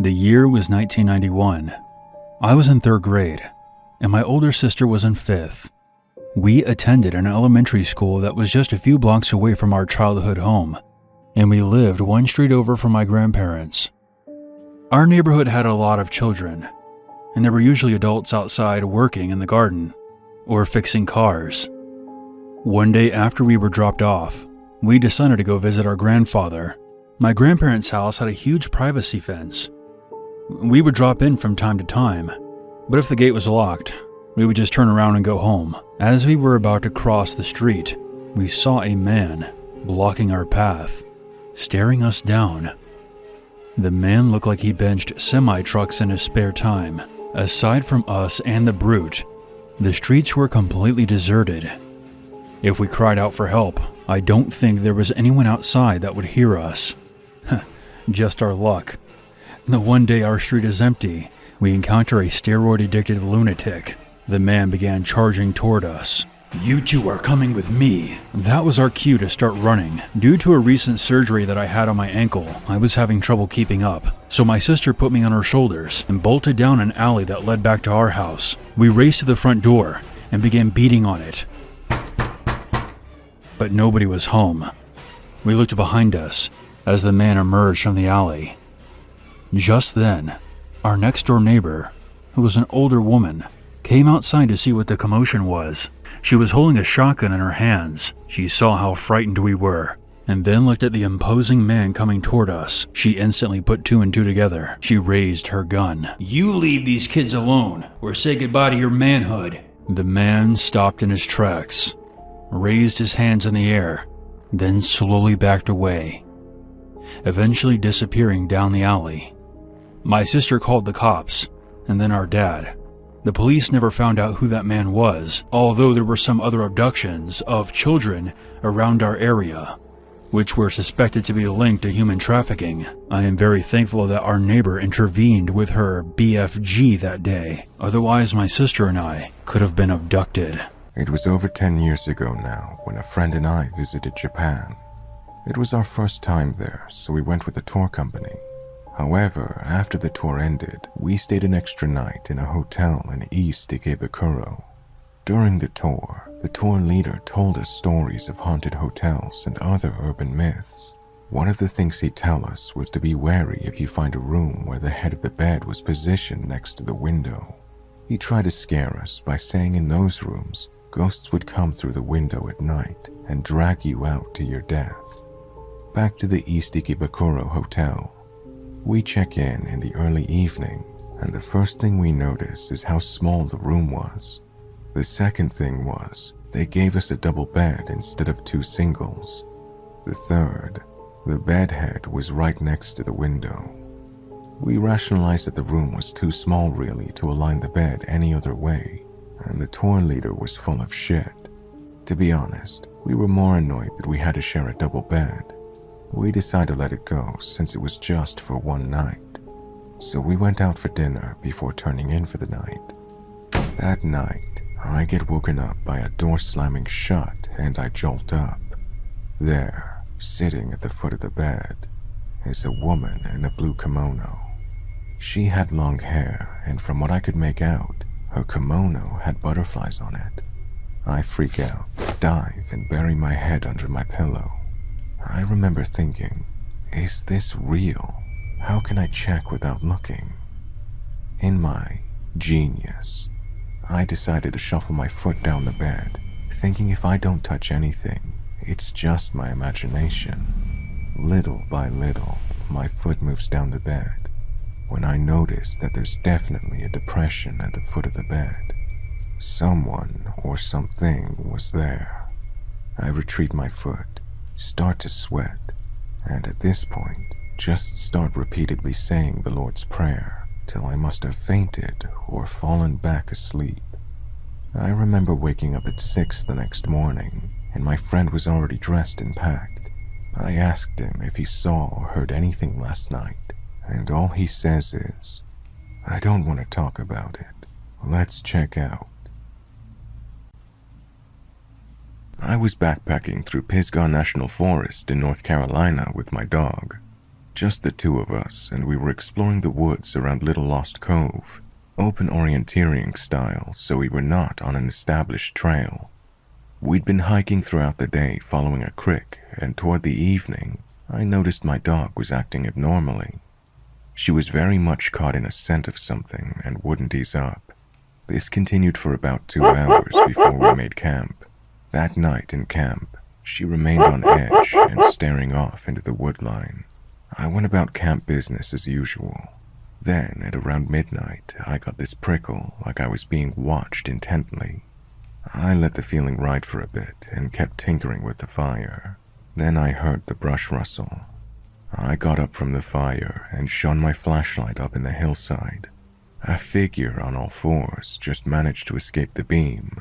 The year was 1991. I was in 3rd grade, and my older sister was in 5th. We attended an elementary school that was just a few blocks away from our childhood home, and we lived one street over from my grandparents. Our neighborhood had a lot of children, and there were usually adults outside working in the garden or fixing cars. One day after we were dropped off, we decided to go visit our grandfather. My grandparents' house had a huge privacy fence. We would drop in from time to time, but if the gate was locked, we would just turn around and go home. As we were about to cross the street, we saw a man blocking our path, staring us down. The man looked like he benched semi-trucks in his spare time. Aside from us and the brute, the streets were completely deserted. If we cried out for help, I don't think there was anyone outside that would hear us. Just our luck. The one day our street is empty, we encounter a steroid-addicted lunatic. The man began charging toward us. "You two are coming with me." That was our cue to start running. Due to a recent surgery that I had on my ankle, I was having trouble keeping up. So my sister put me on her shoulders and bolted down an alley that led back to our house. We raced to the front door and began beating on it. But nobody was home. We looked behind us as the man emerged from the alley. Just then, our next-door neighbor, who was an older woman, came outside to see what the commotion was. She was holding a shotgun in her hands. She saw how frightened we were, and then looked at the imposing man coming toward us. She instantly put 2 and 2 together. She raised her gun. "You leave these kids alone, or say goodbye to your manhood." The man stopped in his tracks, raised his hands in the air, then slowly backed away, eventually disappearing down the alley. My sister called the cops, and then our dad. The police never found out who that man was, although there were some other abductions of children around our area, which were suspected to be linked to human trafficking. I am very thankful that our neighbor intervened with her BFG that day. Otherwise, my sister and I could have been abducted. It was over 10 years ago now when a friend and I visited Japan. It was our first time there, so we went with a tour company. However, after the tour ended, we stayed an extra night in a hotel in East Ikebukuro. During the tour leader told us stories of haunted hotels and other urban myths. One of the things he'd tell us was to be wary if you find a room where the head of the bed was positioned next to the window. He tried to scare us by saying in those rooms, ghosts would come through the window at night and drag you out to your death. Back to the East Ikebukuro hotel. We check in the early evening, and the first thing we notice is how small the room was. The second thing was, they gave us a double bed instead of 2 singles. The third, the bed head was right next to the window. We rationalized that the room was too small really to align the bed any other way, and the tour leader was full of shit. To be honest, we were more annoyed that we had to share a double bed. We decided to let it go since it was just for one night. So we went out for dinner before turning in for the night. That night, I get woken up by a door slamming shut and I jolt up. There, sitting at the foot of the bed, is a woman in a blue kimono. She had long hair, and from what I could make out, her kimono had butterflies on it. I freak out, dive, and bury my head under my pillow. I remember thinking, is this real? How can I check without looking? In my genius, I decided to shuffle my foot down the bed, thinking if I don't touch anything, it's just my imagination. Little by little, my foot moves down the bed, when I notice that there's definitely a depression at the foot of the bed. Someone or something was there. I retreat my foot, start to sweat, and at this point, just start repeatedly saying the Lord's Prayer till I must have fainted or fallen back asleep. I remember waking up at 6 the next morning, and my friend was already dressed and packed. I asked him if he saw or heard anything last night, and all he says is, "I don't want to talk about it. Let's check out." I was backpacking through Pisgah National Forest in North Carolina with my dog. Just the two of us, and we were exploring the woods around Little Lost Cove, open orienteering style, so we were not on an established trail. We'd been hiking throughout the day following a creek, and toward the evening, I noticed my dog was acting abnormally. She was very much caught in a scent of something and wouldn't ease up. This continued for about 2 hours before we made camp. That night in camp, she remained on edge and staring off into the wood line. I went about camp business as usual. Then, at around midnight, I got this prickle like I was being watched intently. I let the feeling ride for a bit and kept tinkering with the fire. Then I heard the brush rustle. I got up from the fire and shone my flashlight up in the hillside. A figure on all fours just managed to escape the beam,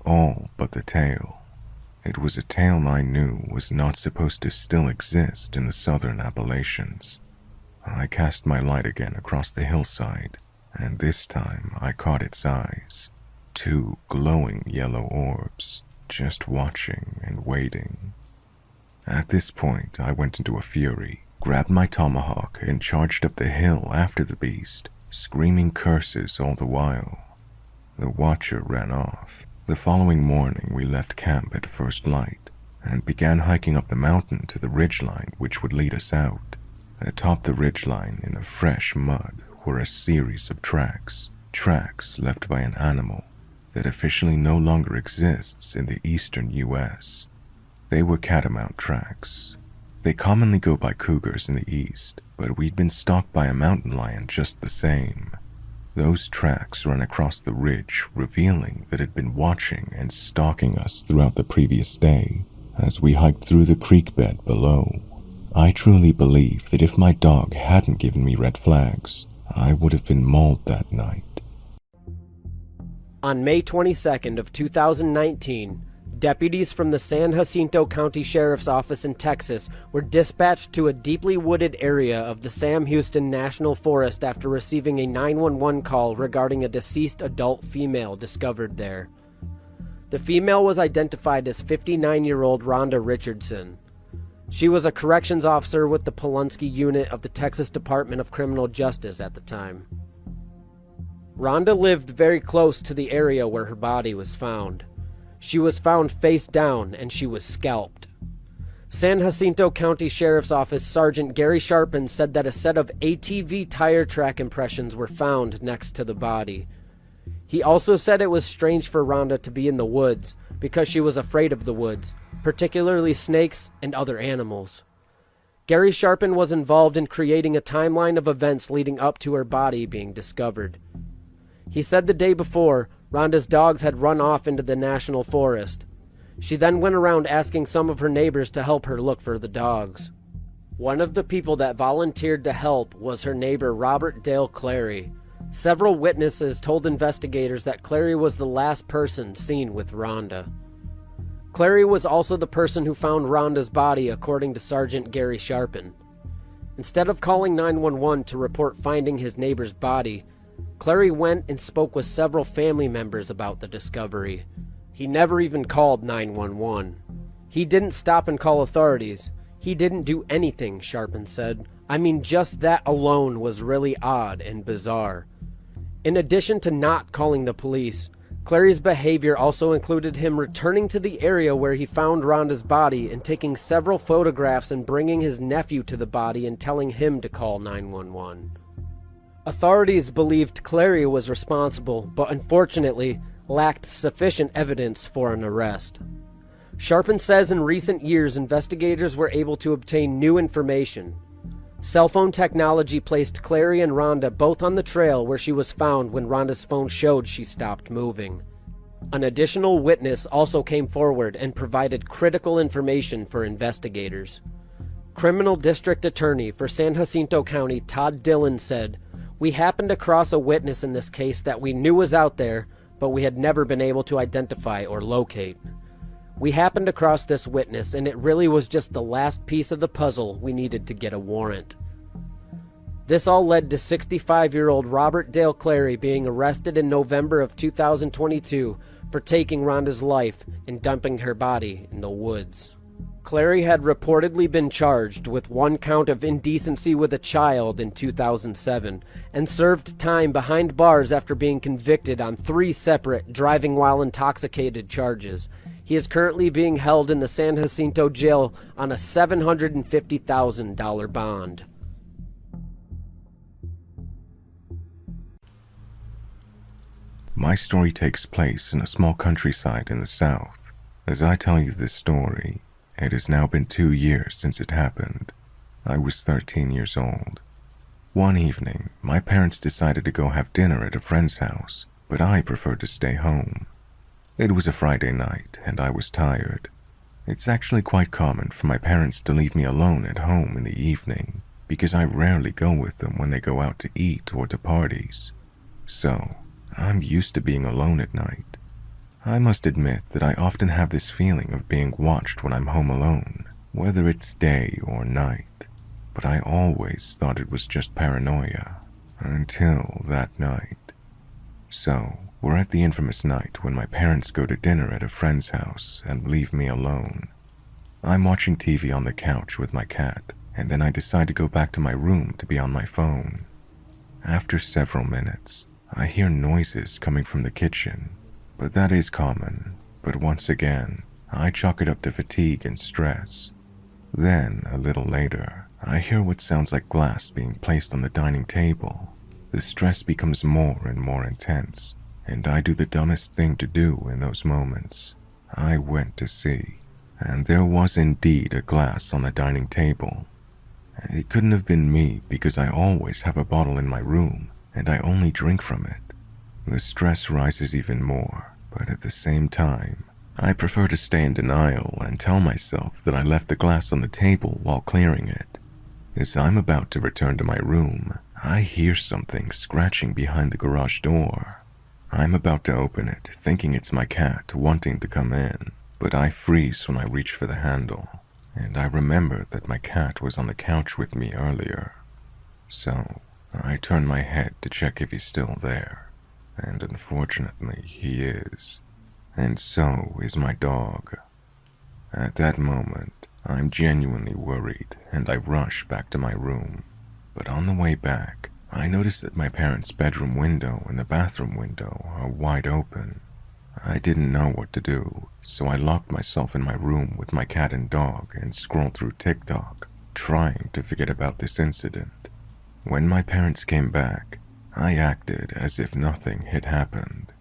all but the tail. It was a tail I knew was not supposed to still exist in the southern Appalachians. I cast my light again across the hillside, and this time I caught its eyes. 2 glowing yellow orbs, just watching and waiting. At this point, I went into a fury, grabbed my tomahawk, and charged up the hill after the beast, screaming curses all the while. The watcher ran off. The following morning, we left camp at first light and began hiking up the mountain to the ridgeline which would lead us out. Atop the ridgeline in the fresh mud were a series of tracks left by an animal that officially no longer exists in the eastern U.S. They were catamount tracks. They commonly go by cougars in the east, but we'd been stalked by a mountain lion just the same. Those tracks ran across the ridge, revealing that it had been watching and stalking us throughout the previous day as we hiked through the creek bed below. I truly believe that if my dog hadn't given me red flags, I would have been mauled that night. On May 22nd of 2019, deputies from the San Jacinto County Sheriff's Office in Texas were dispatched to a deeply wooded area of the Sam Houston National Forest after receiving a 911 call regarding a deceased adult female discovered there. The female was identified as 59-year-old Rhonda Richardson. She was a corrections officer with the Pulaski unit of the Texas Department of Criminal Justice at the time. Rhonda lived very close to the area where her body was found. She was found face down and she was scalped. San Jacinto County Sheriff's Office Sergeant Gary Sharpen said that a set of ATV tire track impressions were found next to the body. He also said it was strange for Rhonda to be in the woods because she was afraid of the woods, particularly snakes and other animals. Gary Sharpen was involved in creating a timeline of events leading up to her body being discovered. He said the day before, Rhonda's dogs had run off into the national forest. She then went around asking some of her neighbors to help her look for the dogs. One of the people that volunteered to help was her neighbor Robert Dale Clary. Several witnesses told investigators that Clary was the last person seen with Rhonda. Clary was also the person who found Rhonda's body, according to Sergeant Gary Sharpen. Instead of calling 911 to report finding his neighbor's body, Clary went and spoke with several family members about the discovery. He never even called 911. He didn't stop and call authorities. He didn't do anything, Sharpen said. I mean, just that alone was really odd and bizarre. In addition to not calling the police, Clary's behavior also included him returning to the area where he found Rhonda's body and taking several photographs and bringing his nephew to the body and telling him to call 911. Authorities believed Clary was responsible, but unfortunately lacked sufficient evidence for an arrest. Sharpen says in recent years investigators were able to obtain new information. Cell phone technology placed Clary and Rhonda both on the trail where she was found when Rhonda's phone showed she stopped moving. An additional witness also came forward and provided critical information for investigators. Criminal District Attorney for San Jacinto County Todd Dillon said, "We happened across a witness in this case that we knew was out there, but we had never been able to identify or locate. We happened across this witness, and it really was just the last piece of the puzzle we needed to get a warrant." This all led to 65-year-old Robert Dale Clary being arrested in November of 2022 for taking Rhonda's life and dumping her body in the woods. Clary had reportedly been charged with 1 count of indecency with a child in 2007 and served time behind bars after being convicted on 3 separate driving while intoxicated charges. He is currently being held in the San Jacinto jail on a $750,000 bond. My story takes place in a small countryside in the south. As I tell you this story, it has now been 2 years since it happened. I was 13 years old. One evening, my parents decided to go have dinner at a friend's house, but I preferred to stay home. It was a Friday night, and I was tired. It's actually quite common for my parents to leave me alone at home in the evening, because I rarely go with them when they go out to eat or to parties. So, I'm used to being alone at night. I must admit that I often have this feeling of being watched when I'm home alone, whether it's day or night, but I always thought it was just paranoia, until that night. So, we're at the infamous night when my parents go to dinner at a friend's house and leave me alone. I'm watching TV on the couch with my cat, and then I decide to go back to my room to be on my phone. After several minutes, I hear noises coming from the kitchen. But that is common, but once again, I chalk it up to fatigue and stress. Then, a little later, I hear what sounds like glass being placed on the dining table. The stress becomes more and more intense, and I do the dumbest thing to do in those moments. I went to see, and there was indeed a glass on the dining table. It couldn't have been me because I always have a bottle in my room, and I only drink from it. The stress rises even more, but at the same time, I prefer to stay in denial and tell myself that I left the glass on the table while clearing it. As I'm about to return to my room, I hear something scratching behind the garage door. I'm about to open it, thinking it's my cat wanting to come in, but I freeze when I reach for the handle, and I remember that my cat was on the couch with me earlier. So, I turn my head to check if he's still there. And unfortunately, he is. And so is my dog. At that moment, I'm genuinely worried, and I rush back to my room. But on the way back, I notice that my parents' bedroom window and the bathroom window are wide open. I didn't know what to do, so I locked myself in my room with my cat and dog and scrolled through TikTok, trying to forget about this incident. When my parents came back, I acted as if nothing had happened.